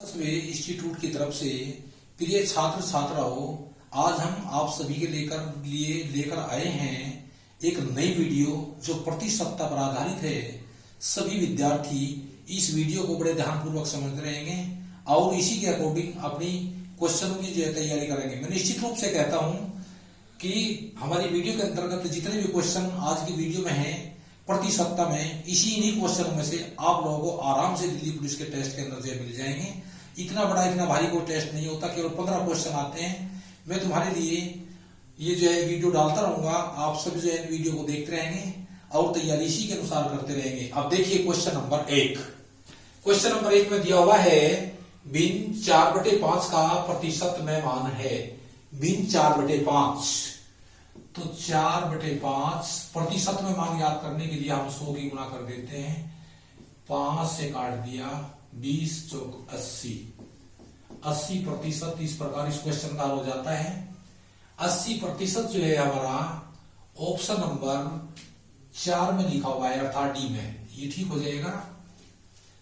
Institute की तरफ से प्रिय छात्र छात्राओं, आज हम आप सभी के लिए लेकर आए हैं एक नई वीडियो जो प्रति सप्ताह पर आधारित है। सभी विद्यार्थी इस वीडियो को बड़े ध्यानपूर्वक समझते रहेंगे और इसी के अकॉर्डिंग अपनी क्वेश्चनों की जो है तैयारी करेंगे। मैं निश्चित रूप से कहता हूं कि हमारी वीडियो के अंतर्गत जितने भी क्वेश्चन आज की वीडियो में हैं, प्रति सप्ताह में इन्हीं क्वेश्चनों में से आप लोगों को आराम से दिल्ली पुलिस के टेस्ट के अंदर जो मिल जाएंगे। इतना भारी कोई टेस्ट नहीं होता, केवल 15 क्वेश्चन आते हैं। मैं तुम्हारे लिए ये जो है वीडियो डालता रहूंगा, आप सभी जो है वीडियो को देखते रहेंगे और तैयारी इसी के अनुसार करते रहेंगे। अब देखिए क्वेश्चन नंबर 1। क्वेश्चन नंबर 1 में दिया हुआ है भिन्न 4/5 का प्रतिशत में मान है। भिन्न 4/5, तो 4/5 प्रतिशत में मान याद करने के लिए हम 100 की गुणा कर देते हैं। 5 से काट दिया, 20 चौक 80, 80%। इस प्रकार इस क्वेश्चन का हल हो जाता है। 80% जो है हमारा ऑप्शन नंबर 4 में लिखा हुआ है, अर्थात डी में, ये ठीक हो जाएगा।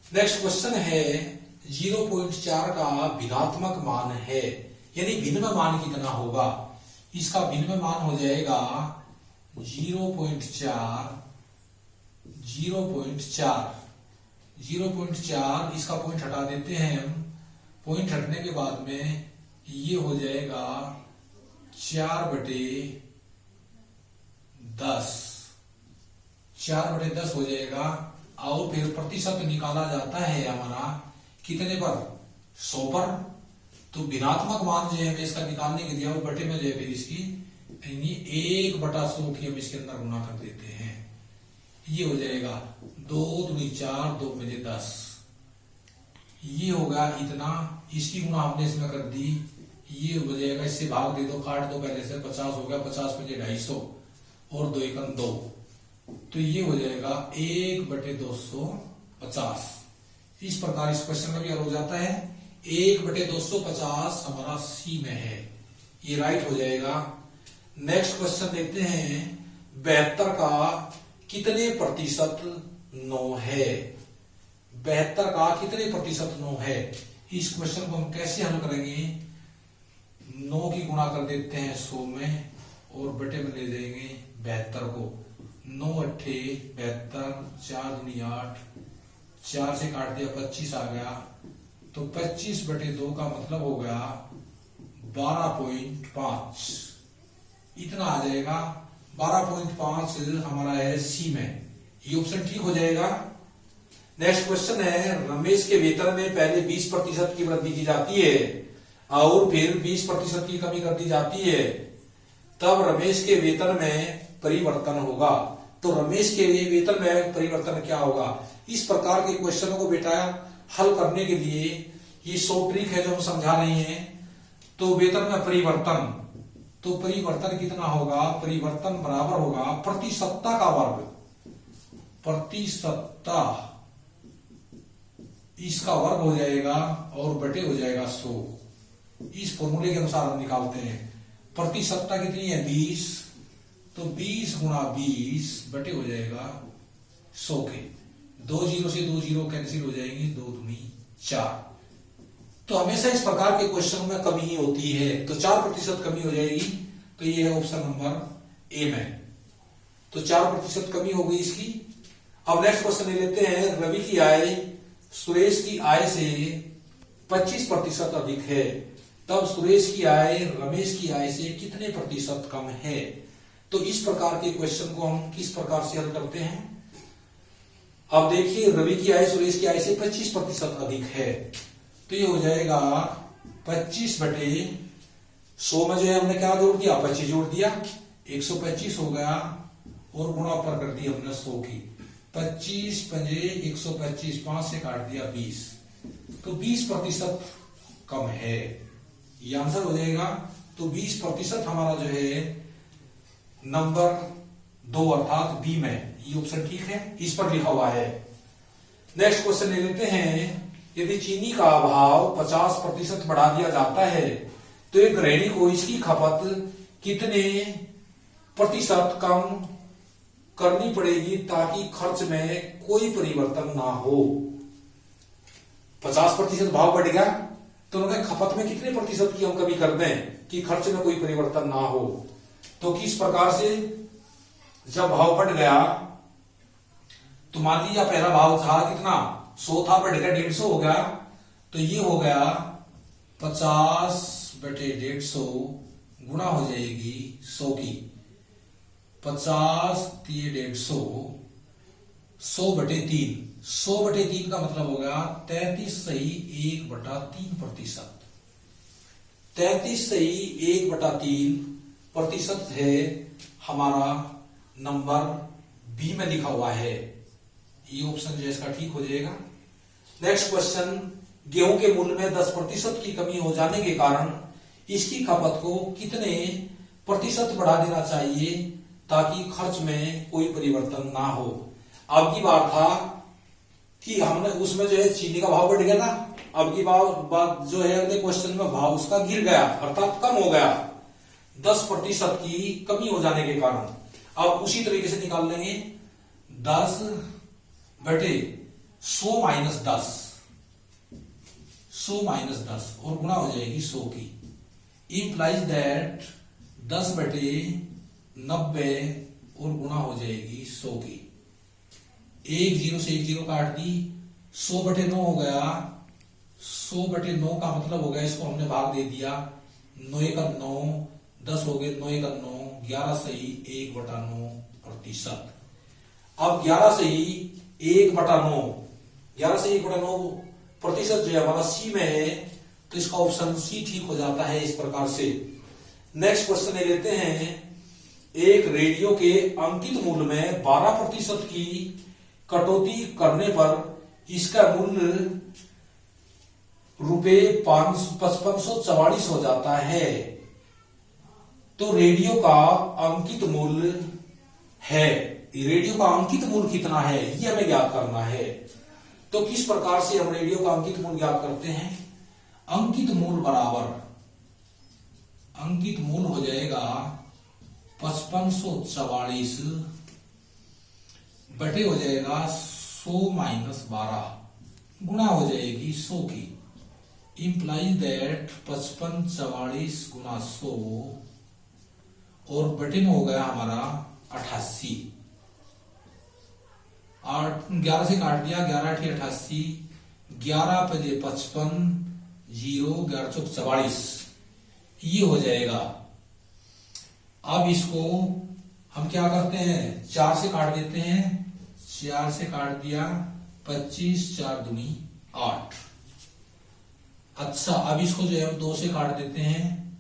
नेक्स्ट क्वेश्चन है 0.4 का भिन्नात्मक मान है, यानी भिन्न में मान कितना होगा। इसका भिन्न में मान हो जाएगा 0.4। इसका पॉइंट हटा देते हैं हम। पॉइंट हटने के बाद में ये हो जाएगा 4/10। 4/10 हो जाएगा। और फिर प्रतिशत निकाला जाता है हमारा कितने पर, 100 पर। तो भिन्नात्मक मान जो है हमें इसका निकालने के लिए बटे में जो है फिर इसकी 1/100 की हम इसके अंदर गुना कर देते हैं। ये हो जाएगा 2 दूनी 4, 2 पंजे 10। ये होगा इतना, इसकी गुना हमने इसमें कर दी। ये हो जाएगा, इससे भाग दे दो, काट दो पहले से, 50 हो गया। 50 पंजे 250 और 2 एकम 2, तो ये हो जाएगा 1/250। इस प्रकार इस क्वेश्चन का भी हल हो जाता है। 1/250 हमारा सी में है, ये राइट हो जाएगा। नेक्स्ट क्वेश्चन देखते हैं 72 का कितने प्रतिशत 9 है। 72 का कितने प्रतिशत 9 है। इस क्वेश्चन को हम कैसे हल करेंगे, 9 की गुणा कर देते हैं 100 में और बटे में ले जाएंगे 72 को। 9 8 72, 4 दूनी 8, 4 से काट दिया 25 आ गया। तो 25/2 का मतलब हो गया 12.5। इतना आ जाएगा। 12.5 हमारा है सी में, ये ऑप्शन ठीक हो जाएगा। नेक्स्ट क्वेश्चन है रमेश के वेतन में पहले 20% की वृद्धि की जाती है और फिर 20% की कमी कर दी जाती है, तब रमेश के वेतन में परिवर्तन होगा। तो रमेश के वेतन में परिवर्तन क्या होगा। इस प्रकार के क्वेश्चनों को बेटा हल करने के लिए ये 100 ट्रिक है जो हम समझा रहे हैं। तो वेतन में परिवर्तन, तो परिवर्तन कितना होगा, परिवर्तन बराबर होगा प्रति सप्ताह का वर्ग। प्रति सप्ताह इसका वर्ग हो जाएगा और बटे हो जाएगा 100। इस फॉर्मूले के अनुसार हम निकालते हैं। प्रति सप्ताह कितनी है, 20, तो 20 गुणा 20 बटे हो जाएगा 100 के। 2 0 से 2 0 कैंसिल हो जाएंगे, 2 दूनी 4। तो हमेशा इस प्रकार के क्वेश्चन में कमी ही होती है, तो 4% कमी हो जाएगी। तो ये है ऑप्शन नंबर ए में, तो 4% कमी हो गई इसकी। अब नेक्स्ट क्वेश्चन ले लेते हैं रवि की आय सुरेश की आय से 25% अधिक है, तब सुरेश की आय रमेश की आय से कितने प्रतिशत कम है। तो इस प्रकार के क्वेश्चन को हम किस प्रकार से हल करते हैं। अब देखिए रवि की आय सुरेश की आय से 25% अधिक है, तो ये हो जाएगा 25/100 में जो है हमने क्या जोड़ दिया, 25 जोड़ दिया, 125 हो गया और गुणा पर कर दी हमने 100 की। 25 पंजे 125, 5 से काट दिया 20, तो 20% कम है, ये आंसर हो जाएगा। तो 20% हमारा जो है नंबर 2 अर्थात बी में, ये ऑप्शन ठीक है, इस पर लिखा हुआ है। नेक्स्ट क्वेश्चन ले लेते हैं यदि चीनी का भाव 50% बढ़ा दिया जाता है तो एक गृहिणी को इसकी खपत कितने प्रतिशत कम करनी पड़ेगी ताकि खर्च में कोई परिवर्तन ना हो। 50% भाव बढ़ गया, तो उन्होंने खपत में कितने प्रतिशत की हम कमी कर दें कि खर्च में कोई परिवर्तन ना हो। तो किस प्रकार से जब भाव बढ़ गया तो मान लीजिए पहला भाव था कितना 100 था, बढ़ गया 150 हो गया, तो ये हो गया 50/150 गुणा हो जाएगी 100 की, 50 ये 150, 100/3, 100/3 का मतलब हो गया 33 सही 1/3%। 33 सही 1/3% है हमारा नंबर बी में लिखा हुआ है। ये ऑप्शन जो है इसका ठीक हो जाएगा। नेक्स्ट क्वेश्चन, गेहूं के मूल्य में 10% की कमी हो जाने के कारण इसकी खपत को कितने प्रतिशत बढ़ा देना चाहिए ताकि खर्च में कोई परिवर्तन ना हो। अब की बार था कि हमने उसमें जो है चीनी का भाव बढ़ गया था, अब की बात जो है अगले क्वेश्चन में भाव उसका गिर गया अर्थात कम हो गया 10% की कमी हो जाने के कारण। अब उसी तरीके से निकाल लेंगे 10/100 माइनस 10, 100 माइनस 10 और गुणा हो जाएगी 100 की। इंप्लाइज दैट 10/90 और गुणा हो जाएगी 100 की। 1 0 से 1 0 काट दी, 100/9 हो गया। 100/9 का मतलब हो गया इसको हमने भाग दे दिया, 9 × 9 10 हो गए, 9 × 9 11 सही 1/9%। अब 11 सही 1/9, 11 से 1/9% जो है हमारा सी में है, तो इसका ऑप्शन सी ठीक हो जाता है इस प्रकार से। नेक्स्ट क्वेश्चन लेते हैं, एक रेडियो के अंकित मूल्य में 12% की कटौती करने पर इसका मूल्य ₹5544 हो जाता है। तो रेडियो का अंकित मूल्य है, रेडियो का अंकित मूल्य कितना है ये हमें ज्ञात करना है। तो किस प्रकार से हम रेडियो का अंकित मूल्य ज्ञात करते हैं। अंकित मूल्य बराबर, अंकित मूल्य हो जाएगा 5544 बटे हो जाएगा 100 माइनस 12 गुणा हो जाएगी 100 की। इंप्लाइज दैट 5544 गुणा 100 और बटे में हो गया हमारा 88, 11 से काट दिया, 11 × 8 88, 11 × 5 55, 0 11 × 44 ये हो जाएगा। अब इसको हम क्या करते हैं 4 से काट देते हैं, 4 से काट दिया 25, 4 दूनी 8। अच्छा अब इसको जो है हम 2 से काट देते हैं,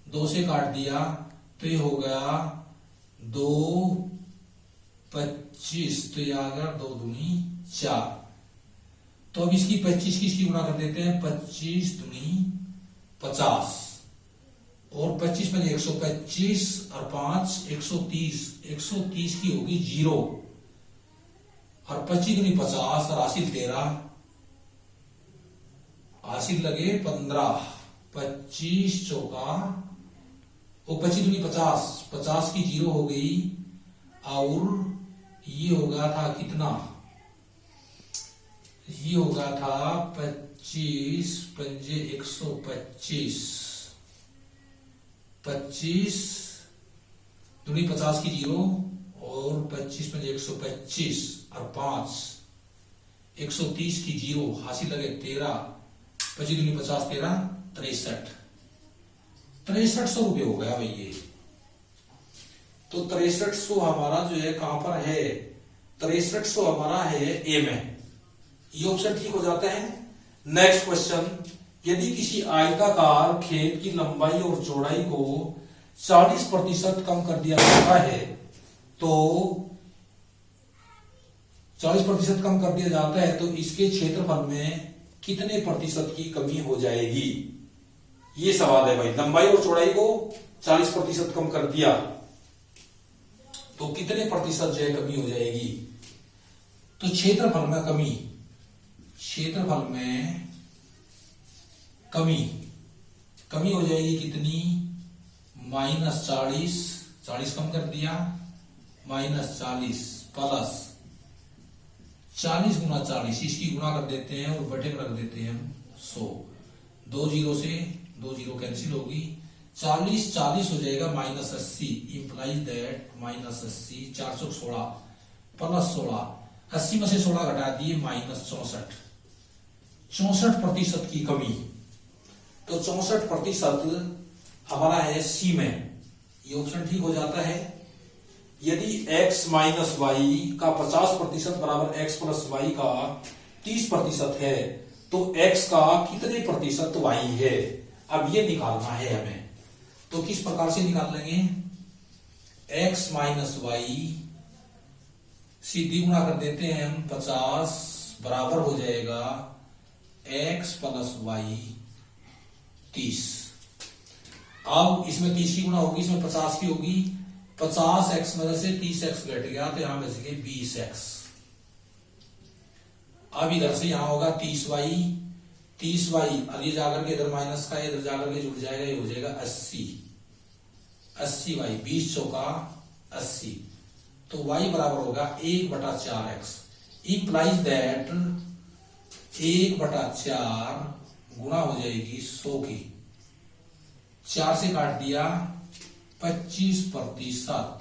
2 से काट दिया तो ये हो गया 2 25, तो ये आ गया 2 दूनी 4। तो अब इसकी 25 की इसकी गुणा कर देते हैं, 25 दूनी 50 और 25 में 125 और 5 130, 130 की होगी 0 और 25 दूनी 50 और हासिल 13, हासिल लगे 15, 25 चौका और 25 दूनी 50, 50 की 0 हो गई और ये हो गया था कितना, ये हो गया था 25 पंजे 125, 25 दूनी 50 की 0 और 25 पंजे 125 और 5 130 की 0 हासिल लगे 13, 25 दूनी 50 13 6300 रुपये हो गया भाई ये। तो 6300 हमारा जो है कहां पर है, 6300 हमारा है ए में, ये ऑप्शन ठीक हो जाता है। नेक्स्ट क्वेश्चन, यदि किसी आयताकार खेत की लंबाई और चौड़ाई को 40% कम कर दिया जाता है, तो 40% कम कर दिया जाता है तो इसके क्षेत्रफल में कितने प्रतिशत की कमी हो जाएगी, ये सवाल है भाई। लंबाई और चौड़ाई को 40% कम कर दिया तो कितने प्रतिशत जो है कमी हो जाएगी। तो क्षेत्रफल में कमी, क्षेत्रफल में कमी, कमी हो जाएगी कितनी, -40, 40 कम कर दिया, -40 प्लस 40 गुना 40, इसकी गुणा कर देते हैं और बटे में रख देते हैं हम 100। 2 जीरो से 2 जीरो कैंसिल होगी, 40 40 हो जाएगा -80, इंप्लाइज दैट -80 416 प्लस 16, 80 में से 16 घटा दिए -64, 64% की कमी। तो 64% हमारा है सी में, ये ऑप्शन ठीक हो जाता है। यदि x माइनस वाई का 50% बराबर x प्लस वाई का 30% है तो x का कितने प्रतिशत y है, अब ये निकालना है हमें। तो किस प्रकार से निकाल लेंगे, x माइनस वाई सीधी गुणा कर देते हैं हम 50 बराबर हो जाएगा x प्लस वाई 30। अब इसमें 30 की गुणा होगी, इसमें 50 की होगी, 50x में से 30x घट गया तो यहां बच गए 20x। अब इधर से यहां होगा 30y, 30y अब ये जाकर के इधर माइनस का इधर जाकर के जुड़ जाएगा, ये हो जाएगा 80, 80y 20 चौका 80, तो y बराबर होगा 1/4x। इंप्लाइज दैट 1/4 गुणा हो जाएगी 100 की, 4 से काट दिया 25%,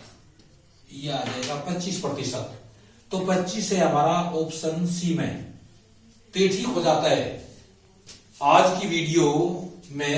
ये आ जाएगा 25%। तो 25 है हमारा ऑप्शन सी में, तो ठीक हो जाता है। आज की वीडियो में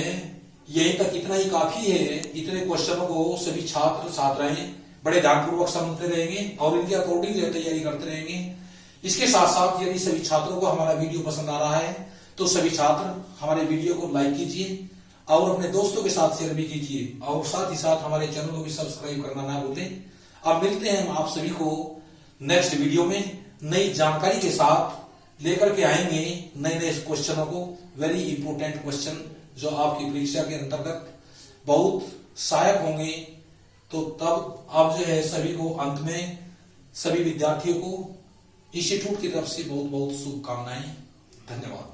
यहीं तक इतना ही काफी है। इतने क्वेश्चनों को सभी छात्र छात्राएं बड़े ध्यानपूर्वक समझते रहेंगे और इनके अकॉर्डिंग तैयारी करते रहेंगे। इसके साथ साथ यदि सभी छात्रों को हमारा वीडियो पसंद आ रहा है तो सभी छात्र हमारे वीडियो को लाइक कीजिए और अपने दोस्तों के साथ शेयर भी कीजिए और साथ ही साथ हमारे चैनल को भी सब्सक्राइब करना ना भूलें। अब मिलते हैं हम आप सभी को नेक्स्ट वीडियो में नई जानकारी के साथ लेकर के आएंगे नए नए क्वेश्चनों को, वेरी इंपोर्टेंट क्वेश्चन जो आपकी परीक्षा के अंतर्गत बहुत सहायक होंगे। तो तब आप जो है सभी को अंत में सभी विद्यार्थियों को इंस्टीट्यूट की तरफ से बहुत बहुत शुभकामनाएं। धन्यवाद।